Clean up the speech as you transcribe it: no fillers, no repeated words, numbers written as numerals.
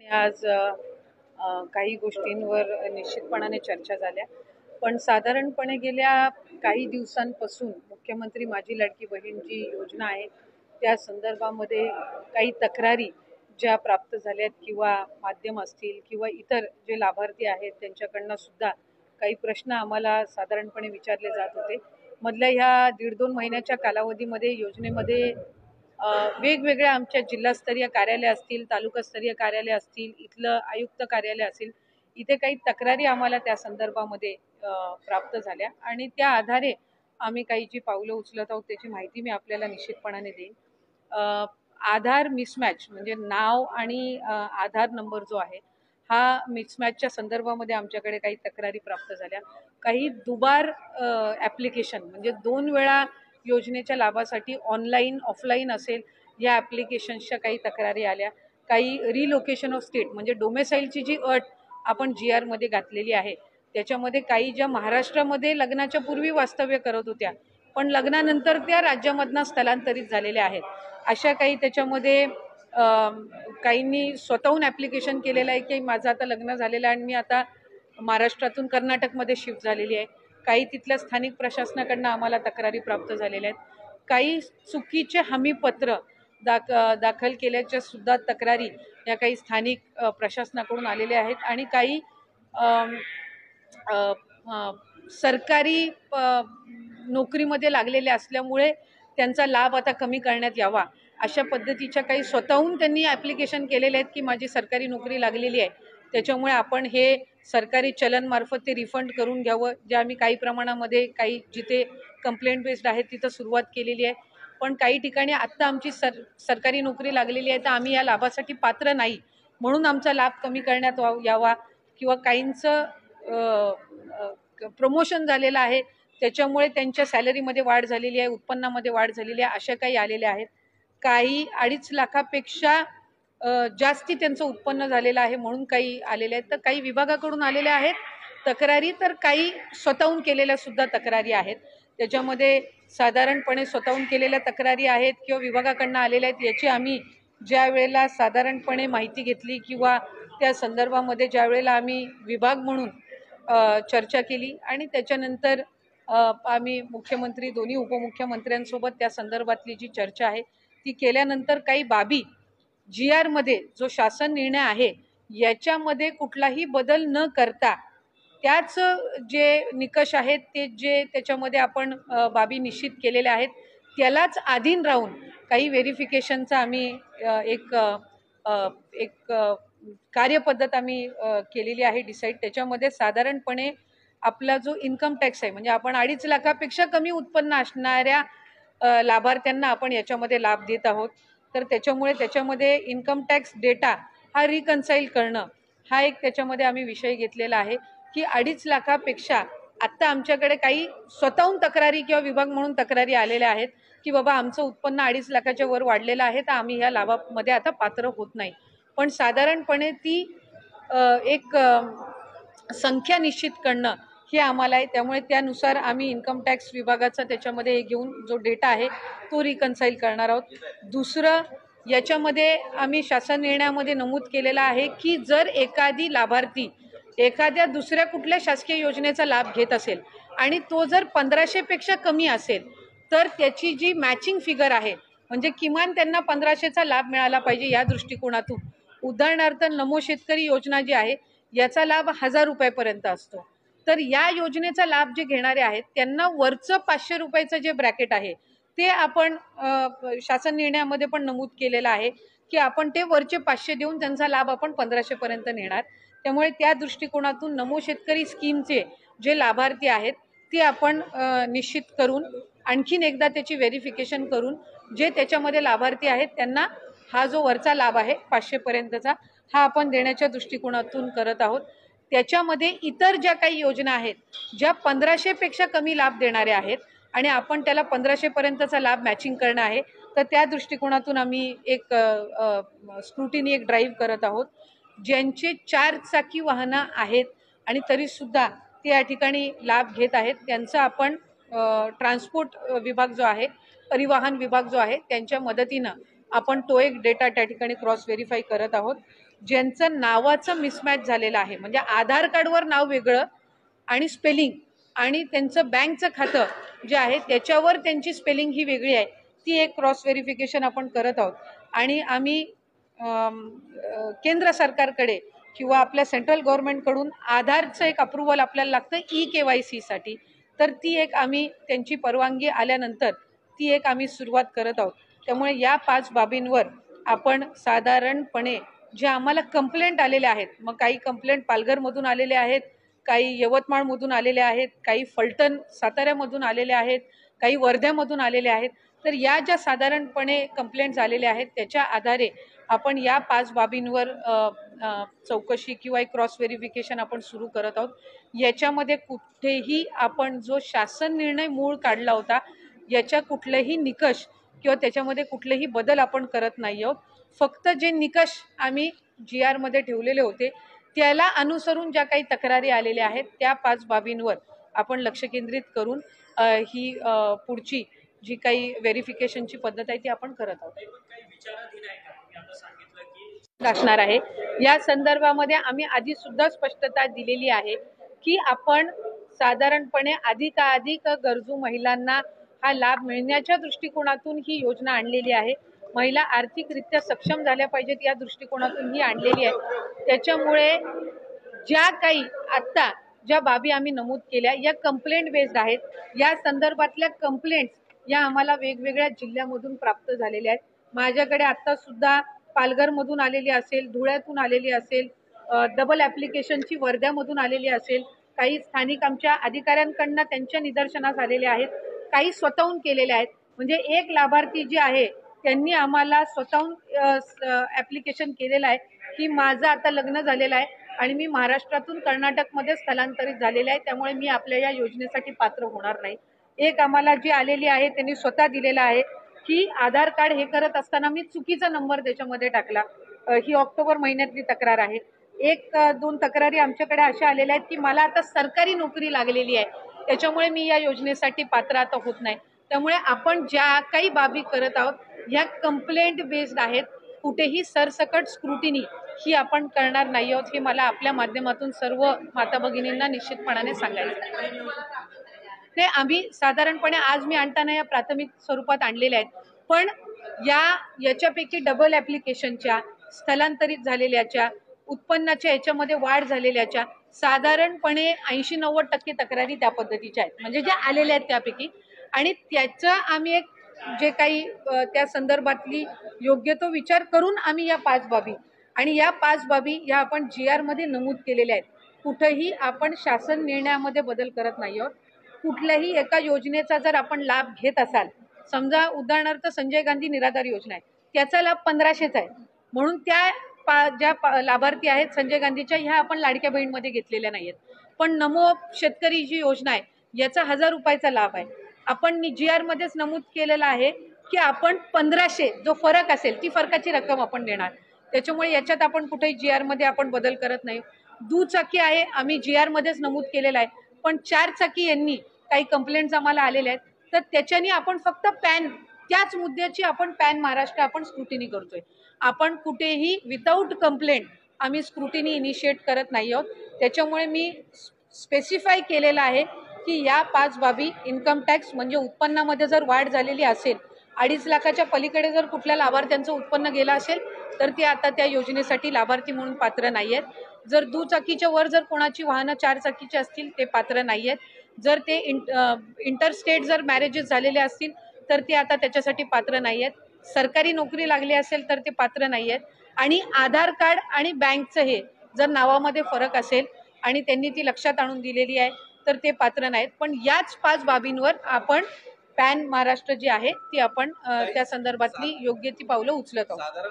आणि आज काही गोष्टींवर निश्चितपणाने चर्चा झाल्या, पण साधारणपणे गेल्या काही दिवसांपासून मुख्यमंत्री माझी लाडकी बहीण जी योजना आहे त्या संदर्भामध्ये काही तक्रारी ज्या प्राप्त झाल्यात किंवा माध्यम असतील किंवा इतर जे लाभार्थी आहेत त्यांच्याकडनं सुद्धा काही प्रश्न आम्हाला साधारणपणे विचारले जात होते. मधल्या ह्या 1.5-2 महिन्याच्या कालावधीमध्ये योजनेमध्ये वेगवेगळ्या आमच्या जिल्हास्तरीय कार्यालय असतील, तालुकास्तरीय कार्यालय असतील, इथलं आयुक्त कार्यालय असेल, इथे काही तक्रारी आम्हाला त्या संदर्भामध्ये प्राप्त झाल्या आणि त्या आधारे आम्ही काही जी पावलं उचलत आहोत त्याची माहिती मी आपल्याला निश्चितपणाने देईन. आधार मिसमॅच म्हणजे नाव आणि आधार नंबर जो आहे हा मिसमॅचच्या संदर्भामध्ये आमच्याकडे काही तक्रारी प्राप्त झाल्या. काही दुबार ॲप्लिकेशन म्हणजे 2 वेळा योजनेच्या लाभासाठी ऑनलाईन ऑफलाईन असेल या ॲप्लिकेशन्सच्या काही तक्रारी आल्या. काही रिलोकेशन ऑफ स्टेट म्हणजे डोमेसाईलची जी अट आपण GR मध्ये घातलेली आहे त्याच्यामध्ये काही ज्या महाराष्ट्रामध्ये लग्नाच्या पूर्वी वास्तव्य करत होत्या पण लग्नानंतर त्या राज्यामधनं स्थलांतरित झालेल्या आहेत, अशा काही त्याच्यामध्ये काहींनी स्वतःहून ॲप्लिकेशन केलेलं आहे की माझं आता लग्न झालेलं आहे आणि मी आता महाराष्ट्रातून कर्नाटकमध्ये शिफ्ट झालेली आहे. काही तिथल्या स्थानिक प्रशासनाकडनं आम्हाला तक्रारी प्राप्त झालेल्या आहेत. काही चुकीचे हमीपत्र दाखल केल्याच्या सुद्धा तक्रारी या काही स्थानिक प्रशासनाकडून आलेल्या आहेत आणि काही सरकारी नोकरीमध्ये लागलेले असल्यामुळे त्यांचा लाभ आता कमी करण्यात यावा अशा पद्धतीच्या काही स्वतःहून त्यांनी ॲप्लिकेशन केलेले आहेत की माझी सरकारी नोकरी लागलेली आहे त्याच्यामुळे आपण हे सरकारी चलनमार्फत ते रिफंड करून घ्यावं. जे आम्ही काही प्रमाणामध्ये काही जिथे कंप्लेंट बेस्ड आहे तिथं सुरुवात केलेली आहे, पण काही ठिकाणी आत्ता आमची सरकारी नोकरी लागलेली आहे तर आम्ही या लाभासाठी पात्र नाही म्हणून आमचा लाभ कमी करण्यात यावा किंवा काहींचं प्रमोशन झालेलं आहे त्याच्यामुळे त्यांच्या सॅलरीमध्ये वाढ झालेली आहे, उत्पन्नामध्ये वाढ झालेली आहे, अशा काही आलेल्या आहेत. काही 2.5 लाखापेक्षा जास्ती त्यांचं उत्पन्न झालेलं आहे म्हणून काही आलेले आहेत. तर काही विभागाकडून आलेल्या आहेत तक्रारी, तर काही स्वतःहून केलेल्या सुद्धा तक्रारी आहेत. त्याच्यामध्ये साधारणपणे स्वतःहून केलेल्या तक्रारी आहेत किंवा विभागाकडनं आलेल्या आहेत याची आम्ही ज्या वेळेला साधारणपणे माहिती घेतली किंवा त्या संदर्भामध्ये ज्या वेळेला आम्ही विभाग म्हणून चर्चा केली आणि त्याच्यानंतर आम्ही मुख्यमंत्री दोन्ही उपमुख्यमंत्र्यांसोबत त्या संदर्भातली जी चर्चा आहे ती केल्यानंतर काही बाबी GR मध्ये जो शासन निर्णय आहे याच्यामध्ये कुठलाही बदल न करता त्याच जे निकष आहेत ते जे त्याच्यामध्ये आपण बाबी निश्चित केलेल्या आहेत त्यालाच अधीन राहून काही व्हेरिफिकेशनचा आम्ही एक कार्यपद्धत आम्ही केलेली आहे डिसाईड. त्याच्यामध्ये साधारणपणे आपला जो इन्कम टॅक्स आहे म्हणजे आपण 2.5 लाखापेक्षा कमी उत्पन्न असणाऱ्या लाभार्थ्यांना आपण याच्यामध्ये लाभ देत आहोत. तर त्याच्यामध्ये इन्कम टॅक्स डेटा हा रिकन्साईल करणं हा एक त्याच्यामध्ये आम्ही विषय घेतलेला आहे की 2.5 लाखापेक्षा आत्ता आमच्याकडे काही स्वतःहून तक्रारी किंवा विभाग म्हणून तक्रारी आलेल्या आहेत की बाबा आमचं उत्पन्न 2.5 लाखाच्या वर वाढलेलं आहे तर आम्ही ह्या लाभामध्ये आता पात्र होत नाही. पण साधारणपणे ती एक संख्या निश्चित करणं हे आम्हाला आहे, त्यामुळे त्यानुसार आम्ही इन्कम टॅक्स विभागाचा त्याच्यामध्ये घेऊन जो डेटा आहे तो रिकन्साईल करणार आहोत. दुसरं याच्यामध्ये आम्ही शासन निर्णयामध्ये नमूद केलेलं आहे की जर एखादी लाभार्थी एखाद्या दुसऱ्या कुठल्या शासकीय योजनेचा लाभ घेत असेल आणि तो जर 1500 पेक्षा कमी असेल तर त्याची जी मॅचिंग फिगर आहे म्हणजे किमान त्यांना 1500चा लाभ मिळाला पाहिजे या दृष्टिकोनातून. उदाहरणार्थ नमो शेतकरी योजना जी आहे याचा लाभ 1000 रुपयापर्यंत असतो. तर या योजनेचा लाभ जे घेणारे आहेत त्यांना वरचं 500 रुपयाचं जे ब्रॅकेट आहे ते आपण शासन निर्णयामध्ये पण नमूद केलेलं आहे की आपण ते वरचे 500 देऊन त्यांचा लाभ आपण 1500 पर्यंत नेणार. त्यामुळे त्या दृष्टिकोनातून नमो शेतकरी स्कीमचे जे लाभार्थी आहेत ते आपण निश्चित करून आणखीन एकदा त्याची व्हेरिफिकेशन करून जे त्याच्यामध्ये लाभार्थी आहेत त्यांना हा जो वरचा लाभ आहे 500 पर्यंतचा हा आपण देण्याच्या दृष्टिकोनातून करत आहोत. त्याच्यामध्ये इतर ज्या काही योजना आहेत ज्या 1500 पेक्षा कमी लाभ देणाऱ्या आहेत आणि आपण त्याला 1500 पर्यंतचा लाभ मॅचिंग करणं आहे तर त्या दृष्टिकोनातून आम्ही एक स्क्रुटिनी एक ड्राईव्ह करत आहोत. ज्यांचे 4 चाकी वाहनं आहेत आणि तरीसुद्धा ते या ठिकाणी लाभ घेत आहेत त्यांचं आपण ट्रान्सपोर्ट विभाग जो आहे परिवहन विभाग जो आहे त्यांच्या मदतीनं आपण तो एक डेटा त्या ठिकाणी क्रॉस व्हेरीफाय करत आहोत. ज्यांचं नावाचं मिसमॅच झालेलं आहे, म्हणजे आधार कार्डवर नाव वेगळं आणि स्पेलिंग आणि त्यांचं बँकचं खातं जे आहे त्याच्यावर त्यांची स्पेलिंग ही वेगळी आहे, ती एक क्रॉस व्हेरिफिकेशन आपण करत आहोत. आणि आम्ही केंद्र सरकारकडे किंवा आपल्या सेंट्रल गव्हर्नमेंटकडून आधारचं एक अप्रुव्हल आपल्याला लागतं KYC साठी, तर ती एक आम्ही त्यांची परवानगी आल्यानंतर ती एक आम्ही सुरुवात करत आहोत. त्यामुळे या 5 बाबींवर आपण साधारणपणे जे आम्हाला कंप्लेंट आलेले आहेत, मग काही कंप्लेंट पालघरमधून आलेले आहेत, काही यवतमाळमधून आलेले आहेत, काही फलटण साताऱ्यामधून आलेले आहेत, काही वर्ध्यामधून आलेले आहेत. तर या ज्या साधारणपणे कंप्लेंट्स आलेल्या आहेत त्याच्या आधारे आपण या 5 बाबींवर चौकशी किंवा एक क्रॉस व्हेरिफिकेशन आपण सुरू करत आहोत. याच्यामध्ये कुठेही आपण जो शासन निर्णय मूळ काढला होता याच्या कुठलेही निकष किंवा त्याच्यामध्ये कुठलेही बदल आपण करत नाही आहोत. फक्त जे निकष आम्ही GR मध्ये ठेवलेले होते त्याला अनुसरून ज्या काही तक्रारी आलेल्या आहेत त्या 5 बाबींवर आपण लक्ष केंद्रित करून ही पुढची जी काही व्हेरिफिकेशनची पद्धत आहे ती आपण करत आहोत. असणार आहे या संदर्भामध्ये आम्ही आधी सुद्धा स्पष्टता दिलेली आहे की आपण साधारणपणे अधिकाधिक गरजू महिलांना हा लाभ मिळण्याच्या दृष्टिकोनातून ही योजना आणलेली आहे. महिला आर्थिकरित्या सक्षम झाल्या पाहिजेत या दृष्टिकोनातून ही आणलेली आहे. त्याच्यामुळे ज्या काही आता ज्या बाबी आम्ही नमूद केल्या या कंप्लेंट बेस्ड आहेत. या संदर्भातल्या कंप्लेंट्स या आम्हाला वेगवेगळ्या जिल्ह्यामधून प्राप्त झालेल्या आहेत. माझ्याकडे आता सुद्धा पालघरमधून आलेली असेल, धुळ्यातून आलेली असेल, डबल ॲप्लिकेशनची वर्ध्यामधून आलेली असेल, काही स्थानिक आमच्या अधिकाऱ्यांकडनं त्यांच्या निदर्शनास आलेले आहेत, काही स्वतःहून केलेले आहेत. म्हणजे एक लाभार्थी जे आहे त्यांनी आम्हाला स्वतःहून ॲप्लिकेशन केलेलं आहे की माझं आता लग्न झालेलं आहे आणि मी महाराष्ट्रातून कर्नाटकमध्ये स्थलांतरित झालेले आहे, त्यामुळे मी आपल्या या योजनेसाठी पात्र होणार नाही. एक आम्हाला जी आलेली आहे त्यांनी स्वतः दिलेला आहे की आधार कार्ड हे करत असताना मी चुकीचा नंबर त्याच्यामध्ये टाकला. ही ऑक्टोबर महिन्यातली तक्रार आहे. 1-2 तक्रारी आमच्याकडे अशा आलेल्या आहेत की मला आता सरकारी नोकरी लागलेली आहे, त्याच्यामुळे मी या योजनेसाठी पात्र आता होत नाही. त्यामुळे आपण ज्या काही बाबी करत आहोत ह्या कंप्लेंट बेस्ड आहेत. कुठेही सरसकट स्क्रुटिनी ही आपण करणार नाही आहोत, हे मला आपल्या माध्यमातून सर्व माता भगिनींना निश्चितपणाने सांगायचं आहे. ते आम्ही साधारणपणे आज मी आणताना या प्राथमिक स्वरूपात आणलेल्या आहेत, पण याच्यापैकी डबल ॲप्लिकेशनच्या, स्थलांतरित झालेल्याच्या, उत्पन्नाच्या याच्यामध्ये वाढ झालेल्याच्या साधारणपणे 80-90% तक्रारी त्या पद्धतीच्या आहेत, म्हणजे ज्या आलेल्या आहेत त्यापैकी. आणि त्याचं आम्ही एक जे काही त्या संदर्भातली योग्य तो विचार करून आम्ही या 5 बाबी आणि या 5 बाबी या आपण GR मध्ये नमूद केलेल्या आहेत. कुठेही आपण शासन निर्णयामध्ये बदल करत नाही आहोत. कुठल्याही एका योजनेचा जर आपण लाभ घेत असाल, समजा उदाहरणार्थ संजय गांधी निराधार योजना आहे, त्याचा लाभ 1500चा आहे, म्हणून त्या ज्या लाभार्थी आहेत संजय गांधीच्या ह्या आपण लाडक्या बहीणमध्ये घेतलेल्या नाही आहेत. पण नमो शेतकरी जी योजना आहे याचा 1000 रुपयाचा लाभ आहे. आपण GR मध्येच नमूद केलेलं आहे की आपण 1500 जो फरक असेल ती फरकाची रक्कम आपण देणार. त्याच्यामुळे याच्यात आपण कुठेही GR मध्ये आपण बदल करत नाही. दुचाकी आहे आम्ही GR मध्येच नमूद केलेला आहे, पण 4 चाकी यांनी काही कंप्लेंट्स आम्हाला आलेल्या आहेत, तर त्याच्यानी आपण फक्त पॅन त्याच मुद्द्याची आपण पॅन महाराष्ट्र आपण स्क्रुटिनी करतोय. आपण कुठेही विदाऊट कंप्लेंट आम्ही स्क्रुटिनी इनिशिएट करत नाही आहोत. त्याच्यामुळे मी स्पेसिफाय केलेलं आहे की या 5 बाबी इन्कम टॅक्स म्हणजे उत्पन्नामध्ये जर वाढ झालेली असेल, 2.5 लाखाच्या पलीकडे जर कुठल्या लाभार्थ्यांचं उत्पन्न गेलं असेल तर ते आता त्या योजनेसाठी लाभार्थी म्हणून पात्र नाही आहेत. जर दुचाकीच्या वर जर कोणाची वाहनं 4 चाकीची असतील ते पात्र नाही आहेत. जर ते इंटरस्टेट जर मॅरेजेस झालेले असतील तर ते आता त्याच्यासाठी पात्र नाही आहेत. सरकारी नोकरी लागली असेल तर ते पात्र नाही आहेत. आणि आधार कार्ड आणि बँकचं हे जर नावामध्ये फरक असेल आणि त्यांनी ती लक्षात आणून दिलेली आहे तर ते पात्र नाहीत. पण याच 5 बाबींवर आपण पॅन महाराष्ट्र जी आहे ती आपण त्या संदर्भातली योग्य ती पावलं उचलत आहोत.